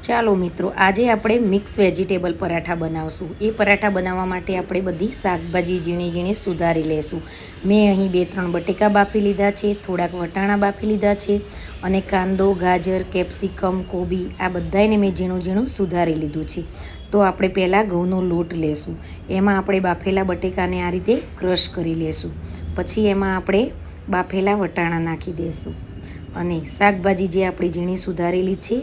ચાલો મિત્રો, આજે આપણે મિક્સ વેજીટેબલ પરાઠા બનાવશું। એ પરાઠા બનાવવા માટે આપણે બધી શાકભાજી ઝીણી ઝીણી સુધારી લેશું। મેં અહીં 2-3 બટેકા બાફી લીધા છે, થોડાક વટાણા બાફી લીધા છે અને કાંદો, ગાજર, કેપ્સિકમ, કોબી આ બધાને મેં ઝીણું ઝીણું સુધારી લીધું છે। તો આપણે પહેલાં ઘઉંનો લોટ લેશું, એમાં આપણે બાફેલા બટેકાને આ રીતે ક્રશ કરી લેશું। પછી એમાં આપણે બાફેલા વટાણા નાખી દઈશું અને શાકભાજી જે આપણે ઝીણી સુધારેલી છે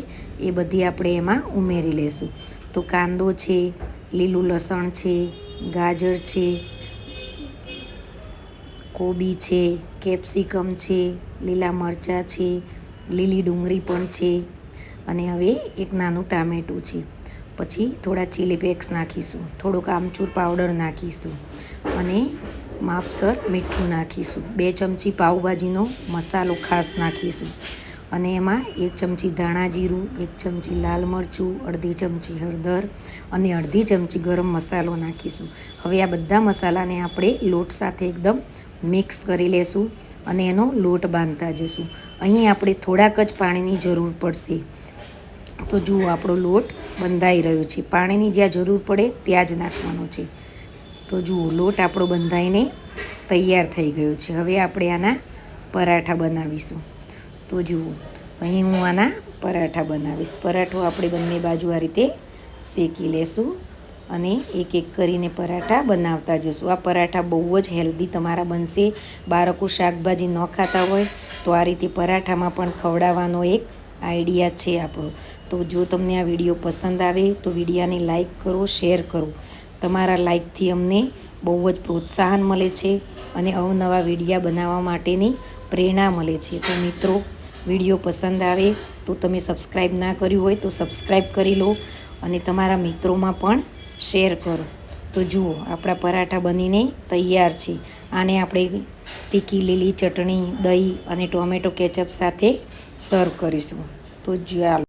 એ બધી આપણે એમાં ઉમેરી લેશું। તો કાંદો છે, લીલું લસણ છે, ગાજર છે, કોબી છે, કેપ્સિકમ છે, લીલા મરચાં છે, લીલી ડુંગળી પણ છે અને હવે એક નાનું ટામેટું છે। પછી થોડા ચીલી ફ્લેક્સ નાખીશું, થોડોક આમચૂર પાવડર નાખીશું અને માપસર મીઠું નાખીશું। 2 ચમચી પાઉંભાજીનો મસાલો ખાસ નાખીશું અને એમાં 1 ચમચી ધાણા જીરું, 1 ચમચી લાલ મરચું, અડધી ચમચી હળદર અને અડધી ચમચી ગરમ મસાલો નાખીશું। હવે આ બધા મસાલાને આપણે લોટ સાથે એકદમ મિક્સ કરી લેશું અને એનો લોટ બાંધતા જઈશું। અહીં આપણે થોડાક જ પાણીની જરૂર પડશે। તો જુઓ, આપણો લોટ બંધાઈ રહ્યો છે, પાણીની જ્યાં જરૂર પડે ત્યાં જ નાખવાનો છે। તો જુઓ, લોટ આપણો બંધાઈને તૈયાર થઈ ગયો છે। હવે આપણે આના પરાઠા બનાવીશું। તો જુઓ, અહીં હું આના પરાઠા બનાવીશ। પરાઠો આપણે બંને બાજુ આ રીતે શેકી લેશું અને એક એક કરીને પરાઠા બનાવતા જશું। આ પરાઠા બહુ જ હેલ્ધી તમારા બનશે। બાળકો શાકભાજી ન ખાતા હોય તો આ રીતે પરાઠામાં પણ ખવડાવવાનો એક આઈડિયા છે આપણો। તો જો તમને આ વિડીયો પસંદ આવે તો વિડીયાને લાઈક કરો, શેર કરો। તમારા લાઈકથી અમને બહુ જ પ્રોત્સાહન મળે છે અને અવનવા વિડીયા બનાવવા માટેની પ્રેરણા મળે છે। તો મિત્રો, વિડીયો પસંદ આવે તો તમે સબસ્ક્રાઈબ ના કર્યું હોય તો સબસ્ક્રાઈબ કરી લો અને તમારા મિત્રોમાં પણ શેર કરો। તો જુઓ, આપણા પરાઠા બનીને તૈયાર છે। આને આપણે તીખી લીલી ચટણી, દહીં અને ટોમેટો કેચઅપ સાથે સર્વ કરીશું। તો ચાલો।